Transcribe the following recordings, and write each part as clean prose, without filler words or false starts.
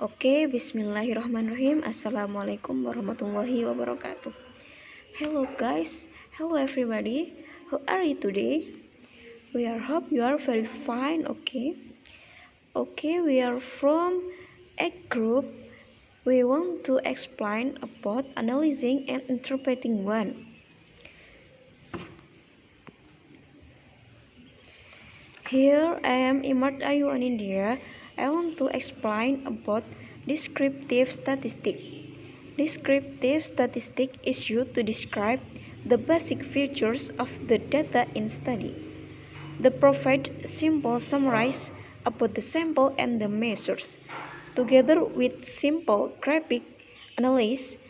Oke, bismillahirrahmanirrahim. Assalamualaikum warahmatullahi wabarakatuh. Hello guys, hello everybody. How are you today? We are hope you are very fine, okay? Okay, we are from a group. We want to explain about analyzing and interpreting one. Here I am Imad Ayu in India. I want to explain about descriptive statistic. Descriptive statistic is used to describe the basic features of the data in study. They provide simple summarize about the sample and the measures. Together with simple graphic analysis,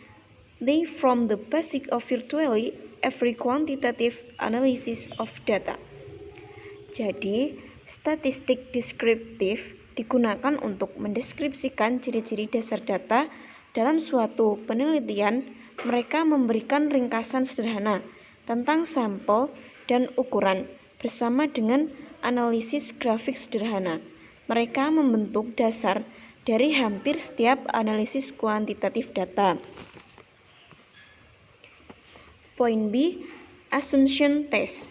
they form the basic of virtually every quantitative analysis of data. Jadi, statistik deskriptif digunakan untuk mendeskripsikan ciri-ciri dasar data dalam suatu penelitian. Mereka memberikan ringkasan sederhana tentang sampel dan ukuran bersama dengan analisis grafik sederhana. Mereka membentuk dasar dari hampir setiap analisis kuantitatif data. Point B, assumption test.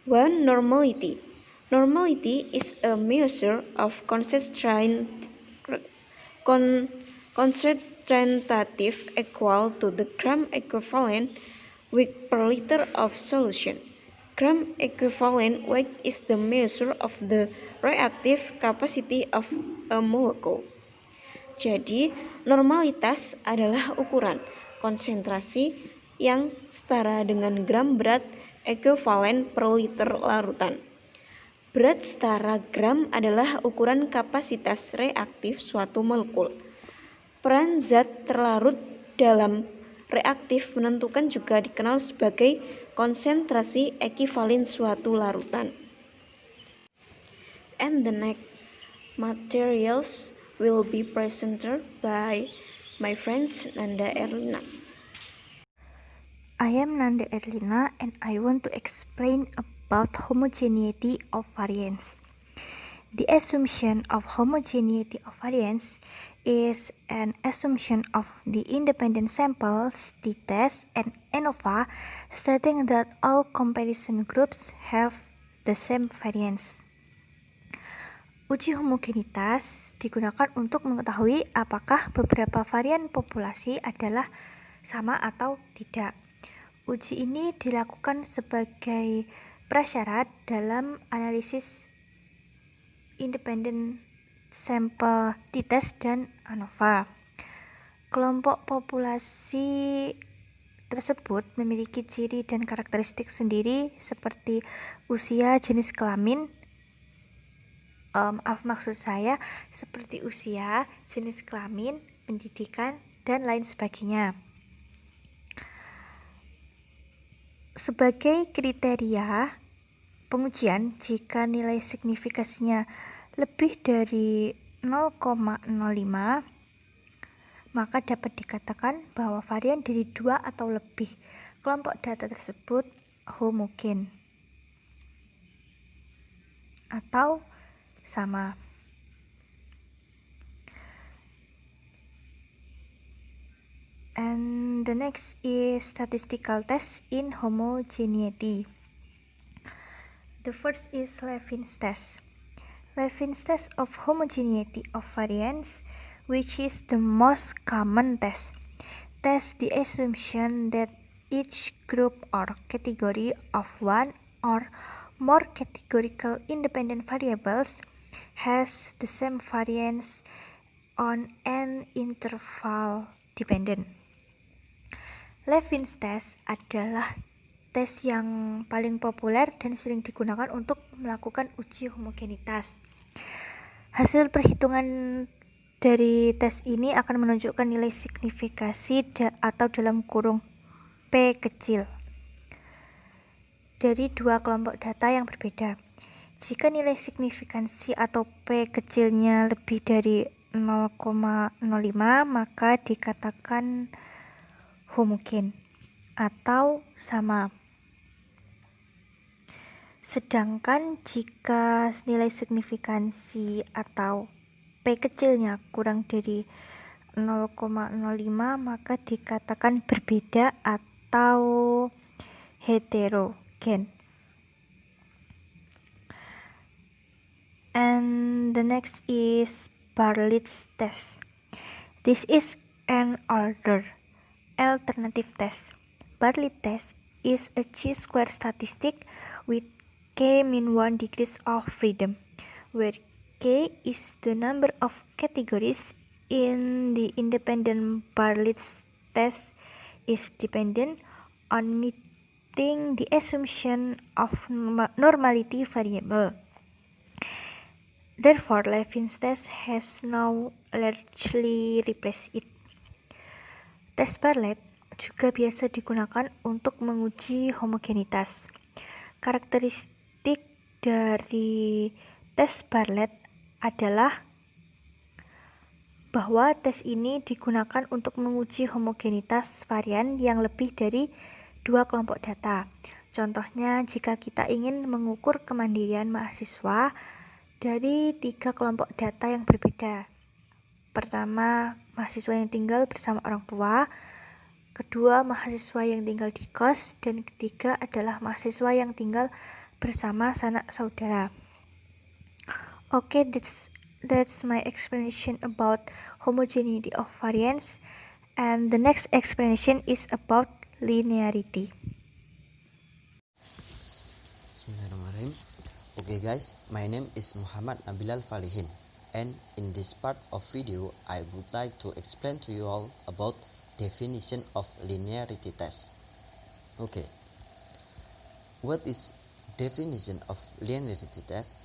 1. Normality. Normality is a measure of concentrative equal to the gram equivalent weight per liter of solution. Gram equivalent weight is the measure of the reactive capacity of a molecule. Jadi, normalitas adalah ukuran konsentrasi yang setara dengan gram berat ekuivalen per liter larutan. Berat setara gram adalah ukuran kapasitas reaktif suatu molekul. Peran zat terlarut dalam reaktif menentukan juga dikenal sebagai konsentrasi ekivalen suatu larutan. And the next materials will be presented by my friends Nanda Erlina. I am Nanda Erlina and I want to explain about homogeneity of variance. The assumption of homogeneity of variance is an assumption of the independent samples, t-test, and ANOVA, stating that all comparison groups have the same variance. Uji homogenitas digunakan untuk mengetahui apakah beberapa varian populasi adalah sama atau tidak. Uji ini dilakukan sebagai prasyarat dalam analisis independent sampel t-test dan ANOVA. Kelompok populasi tersebut memiliki ciri dan karakteristik sendiri seperti usia, jenis kelamin, seperti usia, jenis kelamin, pendidikan, dan lain sebagainya. Sebagai kriteria pengujian, jika nilai signifikasinya lebih dari 0,05, maka dapat dikatakan bahwa varian dari 2 atau lebih kelompok data tersebut homogen atau sama. And the next is statistical test in homogeneity. The first is Levin's test. Levin's test of homogeneity of variance, which is the most common test, tests the assumption that each group or category of one or more categorical independent variables has the same variance on an interval dependent. Levin's test adalah tes yang paling populer dan sering digunakan untuk melakukan uji homogenitas. Hasil perhitungan dari tes ini akan menunjukkan nilai signifikasi atau dalam kurung P kecil dari dua kelompok data yang berbeda. Jika nilai signifikansi atau P kecilnya lebih dari 0,05, maka dikatakan homogen atau sama. Sedangkan jika nilai signifikansi atau P kecilnya kurang dari 0,05 maka dikatakan berbeda atau heterogen. And the next is Bartlett's test. This is an older alternative test. Bartlett test is a chi-square statistic with k mean 1 degrees of freedom, where k is the number of categories in the independent Bartlett's test is dependent on meeting the assumption of normality variable. Therefore, Levin's test has now largely replaced it. Tes Bartlett juga biasa digunakan untuk menguji homogenitas. Karakteristik dari tes Bartlett adalah bahwa tes ini digunakan untuk menguji homogenitas varian yang lebih dari 2 kelompok data. Contohnya, jika kita ingin mengukur kemandirian mahasiswa dari 3 kelompok data yang berbeda. Pertama, mahasiswa yang tinggal bersama orang tua. Kedua, mahasiswa yang tinggal di kos. Dan ketiga adalah mahasiswa yang tinggal bersama sanak saudara. Okay, that's my explanation about homogeneity of variance. And the next explanation is about linearity. Bismillahirrahmanirrahim. Okay guys, my name is Muhammad Nabilal Falihin, and in this part of video I would like to explain to you all about definition of linearity test. Okay, what is definition of linearity test?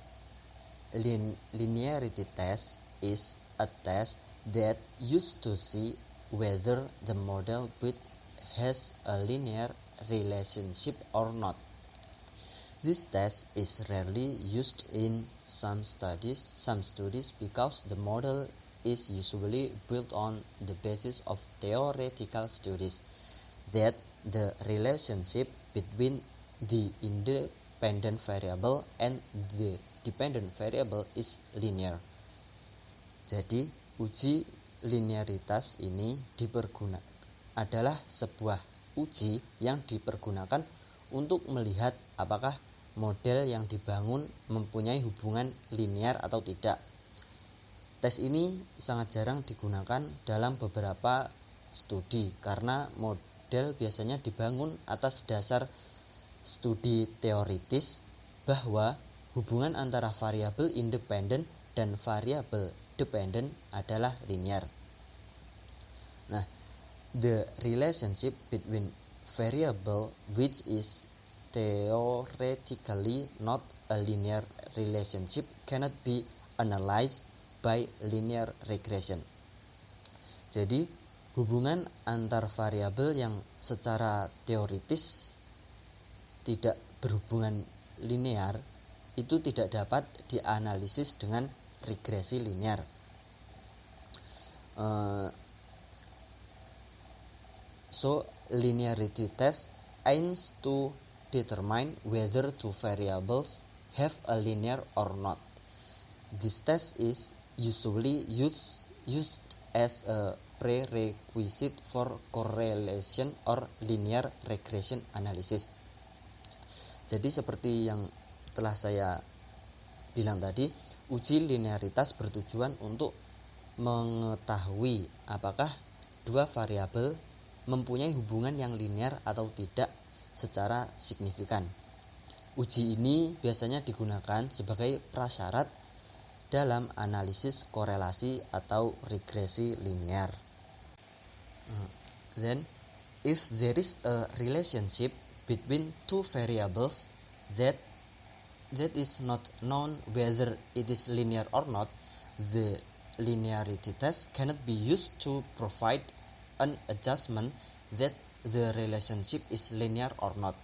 Linearity test is a test that used to see whether the model bit has a linear relationship or not. This test is rarely used in some studies because the model is usually built on the basis of theoretical studies that the relationship between the independent variable and the dependent variable is linear. Jadi, uji linearitas ini adalah sebuah uji yang dipergunakan untuk melihat apakah model yang dibangun mempunyai hubungan linear atau tidak. Tes ini sangat jarang digunakan dalam beberapa studi karena model biasanya dibangun atas dasar studi teoritis bahwa hubungan antara variabel independen dan variabel dependen adalah linear. Nah, the relationship between variable which is theoretically not a linear relationship cannot be analyzed by linear regression. Jadi, hubungan antar variabel yang secara teoritis tidak berhubungan linear itu tidak dapat dianalisis dengan regresi linear. So, linearity test aims to determine whether two variables have a linear or not. This test is usually used as a prerequisite for correlation or linear regression analysis. Jadi seperti yang telah saya bilang tadi, uji linearitas bertujuan untuk mengetahui apakah dua variabel mempunyai hubungan yang linear atau tidak secara signifikan. Uji ini biasanya digunakan sebagai prasyarat dalam analisis korelasi atau regresi linear. Then, if there is a relationship between two variables that is not known whether it is linear or not, the linearity test cannot be used to provide an adjustment that the relationship is linear or not.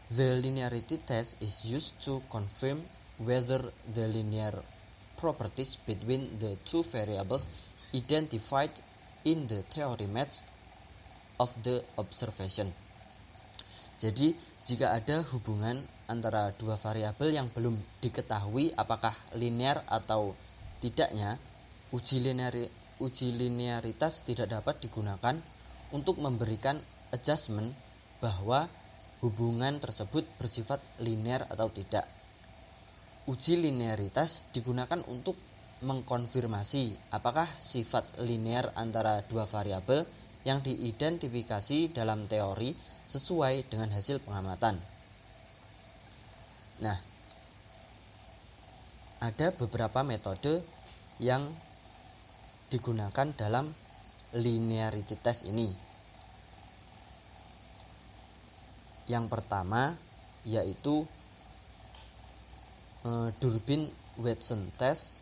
The linearity test is used to confirm whether the linear properties between the two variables identified in the theory match of the observation. Jadi, jika ada hubungan antara dua variabel yang belum diketahui apakah linear atau tidaknya, Uji linearitas tidak dapat digunakan untuk memberikan adjustment bahwa hubungan tersebut bersifat linear atau tidak. Uji linearitas digunakan untuk mengkonfirmasi apakah sifat linear antara dua variabel yang diidentifikasi dalam teori sesuai dengan hasil pengamatan. Nah, ada beberapa metode yang digunakan dalam linearity test ini. Yang pertama yaitu Durbin-Watson test,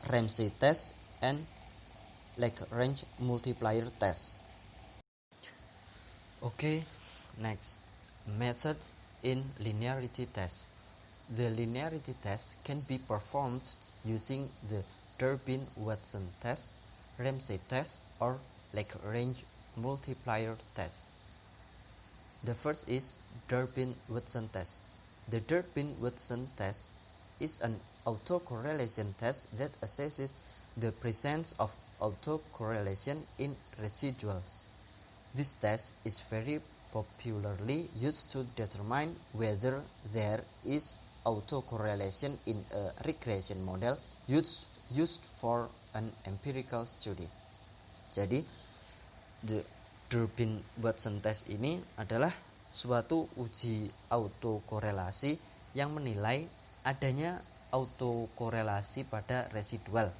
Ramsey test, and Lagrange multiplier test. Okay, next, methods in linearity test. The linearity test can be performed using the Durbin-Watson test, Ramsey test, or Lagrange multiplier test. The first is Durbin-Watson test. The Durbin-Watson test is an autocorrelation test that assesses the presence of autocorrelation in residuals. This test is very popularly used to determine whether there is autocorrelation in a regression model used for an empirical study. Jadi, the Durbin-Watson test ini adalah suatu uji autokorelasi yang menilai adanya autokorelasi pada residual.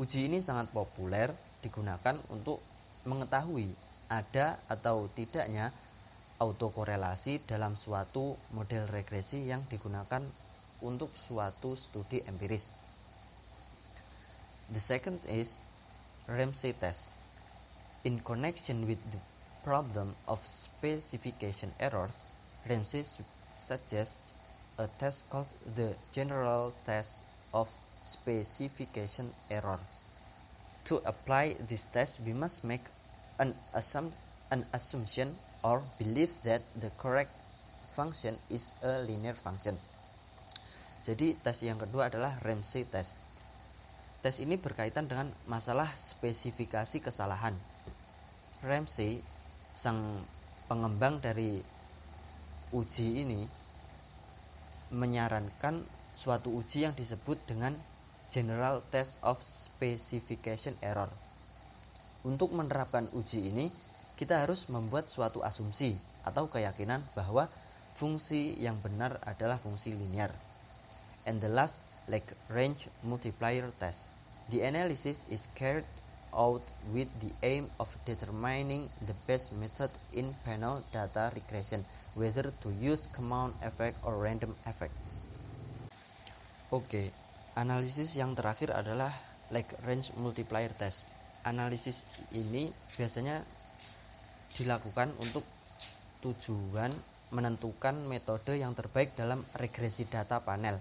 Uji ini sangat populer digunakan untuk mengetahui ada atau tidaknya autokorelasi dalam suatu model regresi yang digunakan untuk suatu studi empiris. The second is Ramsey test. In connection with the problem of specification errors, Ramsey suggests a test called the general test of specification error. To apply this test, we must make an assumption or belief that the correct function is a linear function. Jadi tes yang kedua adalah Ramsey test. Tes ini berkaitan dengan masalah spesifikasi kesalahan. Ramsey, sang pengembang dari uji ini, menyarankan suatu uji yang disebut dengan General Test of Specification Error. Untuk menerapkan uji ini, kita harus membuat suatu asumsi atau keyakinan bahwa fungsi yang benar adalah fungsi linear. And the last, Lagrange multiplier test. The analysis is carried out with the aim of determining the best method in panel data regression, whether to use compound effect or random effects. Oke, analisis yang terakhir adalah Lagrange multiplier test. Analisis ini biasanya dilakukan untuk tujuan menentukan metode yang terbaik dalam regresi data panel.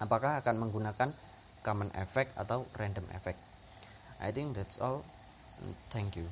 Apakah akan menggunakan common effect atau random effect. I think that's all. Thank you.